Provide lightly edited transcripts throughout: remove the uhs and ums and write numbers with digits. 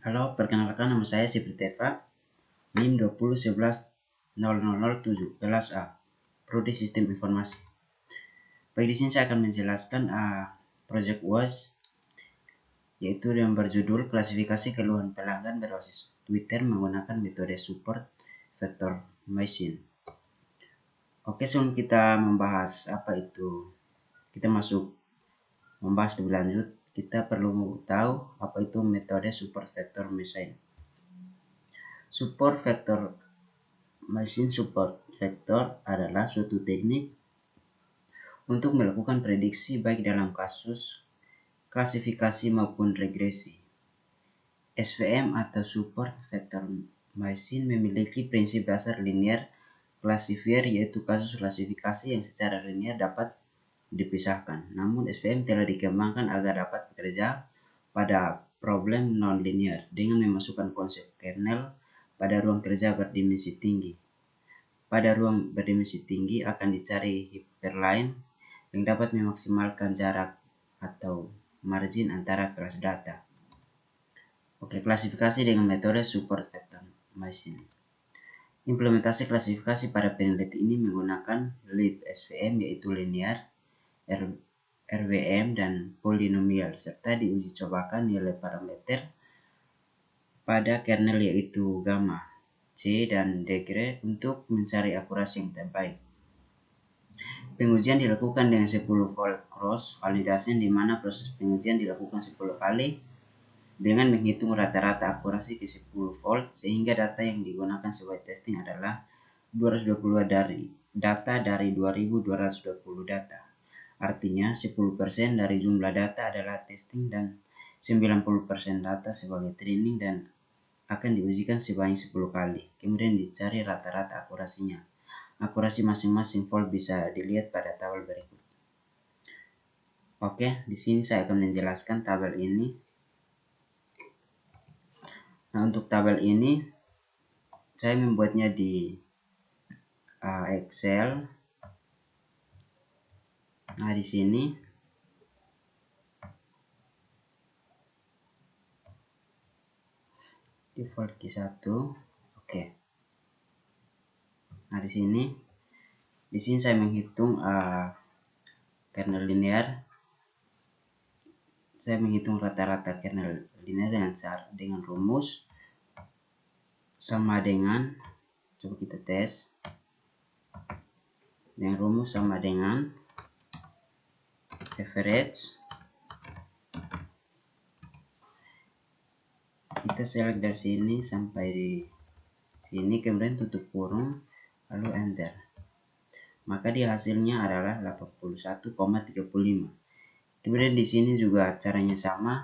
Halo, perkenalkan nama saya Sipritefa, NIM 20110007, kelas A, Prodi Sistem Informasi. Baik, di sini saya akan menjelaskan project UAS, yaitu yang berjudul klasifikasi keluhan pelanggan berbasis Twitter menggunakan metode support vector machine. Oke, sebelum kita membahas apa itu, kita membahas lebih lanjut, kita perlu tahu apa itu metode support vector machine. Support vector adalah suatu teknik untuk melakukan prediksi baik dalam kasus klasifikasi maupun regresi. SVM atau support vector machine memiliki prinsip dasar linear classifier, yaitu kasus klasifikasi yang secara linear dapat dipisahkan. Namun SVM telah dikembangkan agar dapat bekerja pada problem non-linear dengan memasukkan konsep kernel pada ruang kerja berdimensi tinggi. Pada ruang berdimensi tinggi akan dicari hyperline yang dapat memaksimalkan jarak atau margin antara kelas data. Oke, klasifikasi dengan metode support vector machine. Implementasi klasifikasi pada peneliti ini menggunakan libSVM, yaitu linear, RWM, dan polinomial, serta diuji cobakan nilai parameter pada kernel yaitu gamma, C, dan degree untuk mencari akurasi yang terbaik. Pengujian dilakukan dengan 10 fold cross validation, di mana proses pengujian dilakukan 10 kali dengan menghitung rata-rata akurasi ke 10 fold, sehingga data yang digunakan sebagai testing adalah 220 data dari 2220 data. Artinya 10% dari jumlah data adalah testing dan 90% data sebagai training, dan akan diujikan sebanyak 10 kali. Kemudian dicari rata-rata akurasinya. Akurasi masing-masing fold bisa dilihat pada tabel berikut. Oke, di sini saya akan menjelaskan tabel ini. Nah, untuk tabel ini saya membuatnya di Excel. Nah, di sini default key 1. Oke. Nah, di sini saya menghitung kernel linear. Saya menghitung rata-rata kernel linear dengan rumus sama dengan, coba kita tes, dengan rumus sama dengan average. Kita select dari sini sampai di sini, kemudian tutup kurung, lalu enter. Maka di hasilnya adalah 81,35. Kemudian di sini juga caranya sama.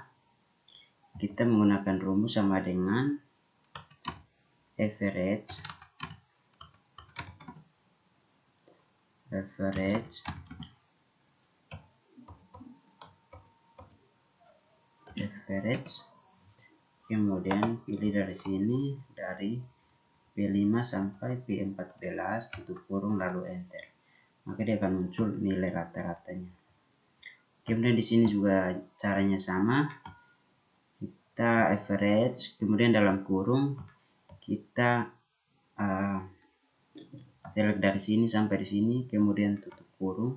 Kita menggunakan rumus sama dengan average kemudian pilih dari sini dari P5 sampai P14, tutup kurung, lalu enter. Maka dia akan muncul nilai rata-ratanya. Kemudian di sini juga caranya sama. Kita average, kemudian dalam kurung kita select dari sini sampai di sini, kemudian tutup kurung,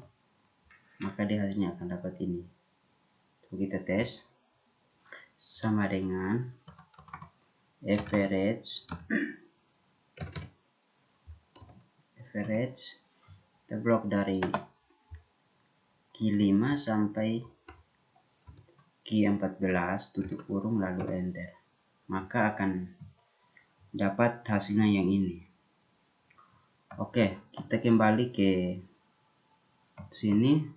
maka dia hasilnya akan dapat ini. Kita tes sama dengan average kita blok dari Q5 sampai Q14, tutup kurung, lalu enter. Maka akan dapat hasilnya yang ini. Oke, kita kembali ke sini.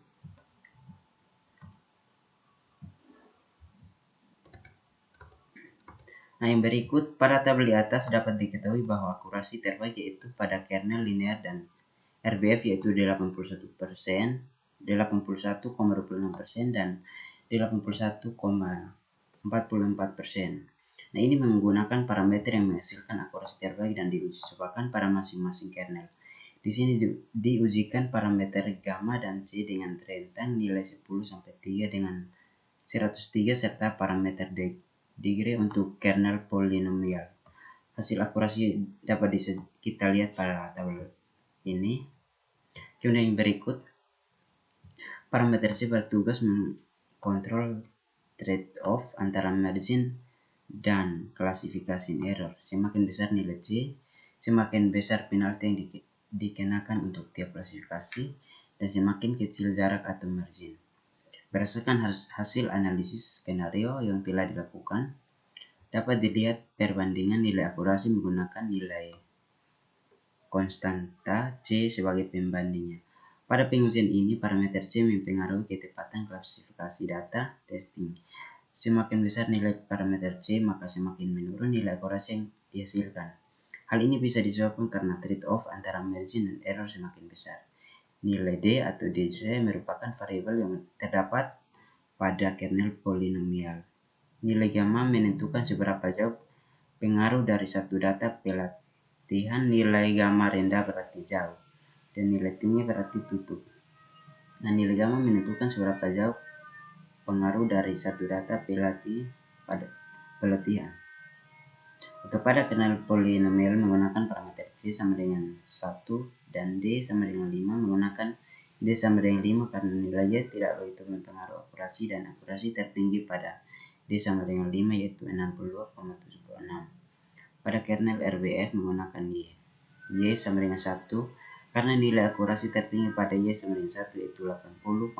Nah, yang berikut pada tabel di atas dapat diketahui bahwa akurasi terbaik yaitu pada kernel linear dan RBF, yaitu 81%, 81,26%, dan 81,44%. Nah, ini menggunakan parameter yang menghasilkan akurasi terbaik dan diuji cobakan pada masing-masing kernel. Di sini diujikan parameter gamma dan C dengan rentang nilai 10 sampai 3 dengan 103, serta parameter degree untuk kernel polinomial. Hasil akurasi dapat kita lihat pada tabel ini. Kemudian yang berikut, parameter C bertugas mengkontrol trade-off antara margin dan klasifikasi error. Semakin besar nilai C, semakin besar penalti yang dikenakan untuk tiap klasifikasi, dan semakin kecil jarak atau margin. Berdasarkan hasil analisis skenario yang telah dilakukan, dapat dilihat perbandingan nilai akurasi menggunakan nilai konstanta C sebagai pembandingnya. Pada pengujian ini, parameter C mempengaruhi ketepatan klasifikasi data testing. Semakin besar nilai parameter C, maka semakin menurun nilai akurasi yang dihasilkan. Hal ini bisa disebabkan karena trade-off antara margin dan error semakin besar. Nilai D atau DJ merupakan variabel yang terdapat pada kernel polinomial. Nilai gamma menentukan seberapa jauh pengaruh dari satu data pelatihan. Nilai gamma rendah berarti jauh, dan nilai tinggi berarti tutup. Nah, nilai gamma menentukan seberapa jauh pengaruh dari satu data pelatihan. Untuk pada kernel polinomial menggunakan parameter C sama dengan 1 dan D sama dengan 5, menggunakan D sama dengan 5 karena nilai Y tidak begitu mempengaruhi akurasi, dan akurasi tertinggi pada D sama dengan 5 yaitu 62,76. Pada kernel RBF menggunakan Y sama dengan 1 karena nilai akurasi tertinggi pada Y sama dengan 1 yaitu 80,4.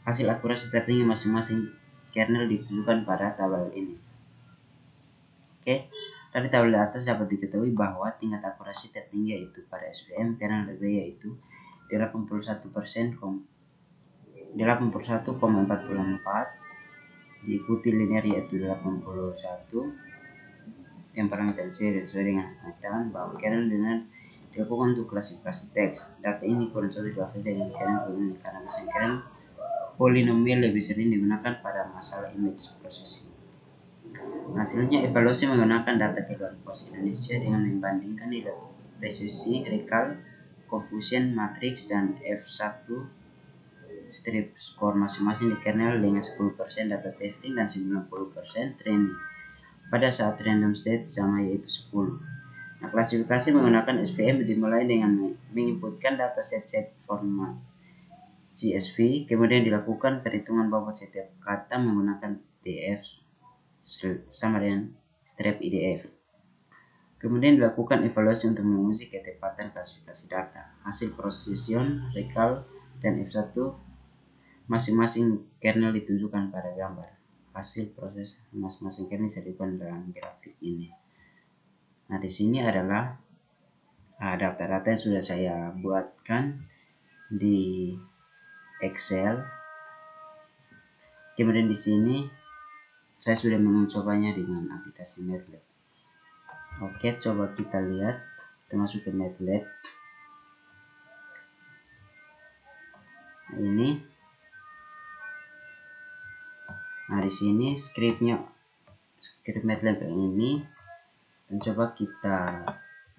Hasil akurasi tertinggi masing-masing kernel ditunjukkan pada tabel ini. Oke, dari tabel di atas dapat diketahui bahwa tingkat akurasi tertinggi yaitu pada SVM kernel RB yaitu 81,44, diikuti linear yaitu 81. Yang parameter C sesuai dengan pengetahuan bahwa kernel linear dilakukan untuk klasifikasi teks. Data ini kurang cocok diakui dengan kernel polinomial karena mesin kernel polinomial lebih sering digunakan pada masalah image processing. Hasilnya, evaluasi menggunakan data keluar pos Indonesia dengan membandingkan nilai presisi, recall, confusion matrix, dan F1 strip score masing-masing di kernel dengan 10% data testing dan 90% training pada saat random set sama yaitu 10. Nah, klasifikasi menggunakan SVM dimulai dengan menginputkan data set format CSV, kemudian dilakukan perhitungan bobot setiap kata menggunakan TF sama dengan strep IDF. Kemudian dilakukan evaluasi untuk menguji ketepatan klasifikasi data. Hasil procession, recall, dan F1 masing-masing kernel ditunjukkan pada gambar. Hasil proses masing-masing kernel disediakan dalam grafik ini. Nah, di sini adalah data-data yang sudah saya buatkan di Excel. Kemudian di sini saya sudah mencobanya dengan aplikasi MATLAB. Oke, coba kita lihat. Kita masuk ke MATLAB. Ini. Nah, di sini script MATLAB yang ini, dan coba kita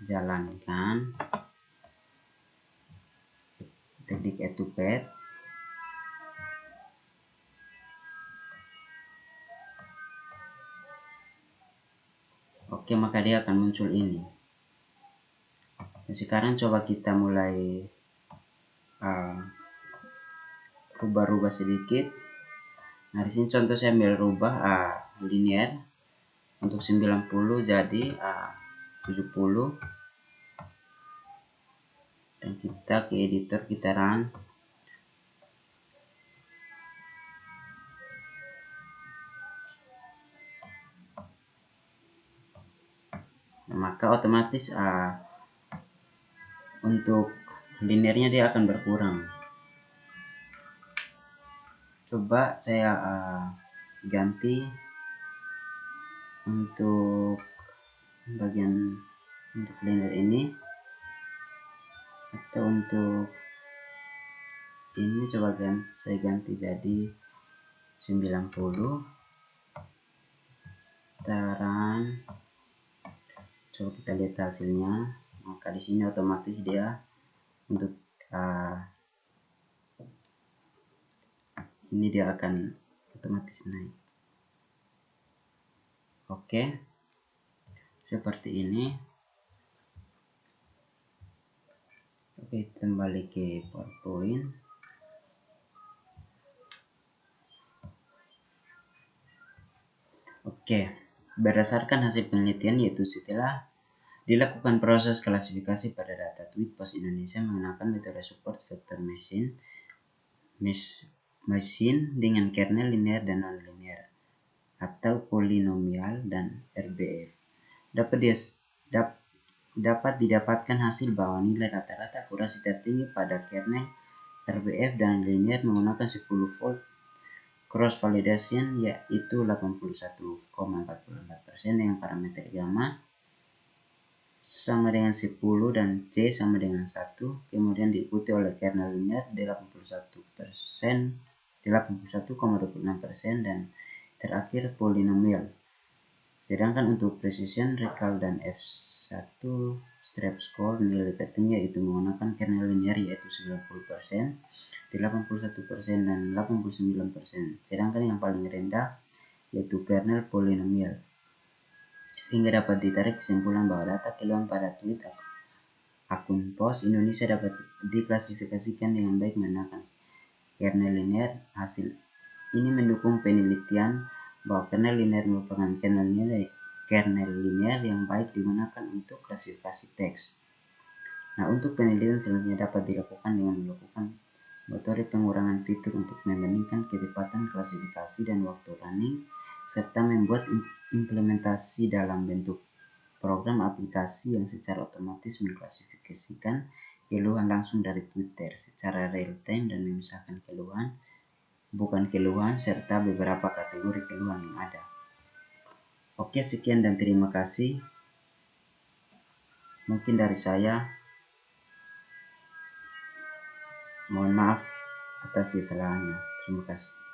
jalankan. Teknik add to path. Oke, maka dia akan muncul ini. Dan sekarang coba kita mulai rubah-rubah sedikit. Nah, di sini contoh saya ambil rubah linear untuk 90 jadi 70. Dan kita ke editor, kita run. Nah, maka otomatis untuk linearnya dia akan berkurang. Coba saya ganti untuk bagian untuk linear ini, atau untuk ini coba saya ganti jadi 90. Taran. Coba kita lihat hasilnya. Maka di sini otomatis dia untuk ini dia akan otomatis naik. Oke, seperti ini. Oke, kembali ke PowerPoint. Oke, berdasarkan hasil penelitian, yaitu setelah dilakukan proses klasifikasi pada data tweet pos Indonesia menggunakan metode support vector machine dengan kernel linear dan non-linear atau polinomial dan RBF. Dapat didapatkan hasil bahwa nilai rata-rata akurasi tertinggi pada kernel RBF dan linear menggunakan 10 volt cross validation, yaitu 81,44% dengan parameter gamma sama dengan 10 dan C sama dengan 1, kemudian diikuti oleh kernel linear 81,26% dan terakhir polinomial. Sedangkan untuk precision, recall dan F1 strep score nilai tertinggi yaitu menggunakan kernel linear yaitu 90%, 81% dan 89%. Sedangkan yang paling rendah yaitu kernel polinomial. Sehingga dapat ditarik kesimpulan bahwa data keluhan pada tweet akun pos Indonesia dapat diklasifikasikan dengan baik menggunakan kernel linear. Hasil ini mendukung penelitian bahwa kernel linear merupakan kernel linear yang baik digunakan untuk klasifikasi teks. Nah, untuk penelitian selanjutnya dapat dilakukan dengan melakukan metode pengurangan fitur untuk membandingkan kecepatan klasifikasi dan waktu running, serta membuat implementasi dalam bentuk program aplikasi yang secara otomatis mengklasifikasikan keluhan langsung dari Twitter secara real time dan memisahkan keluhan, bukan keluhan, serta beberapa kategori keluhan yang ada. Oke, sekian dan terima kasih. Mungkin dari saya. Mohon maaf atas kesalahannya. Terima kasih.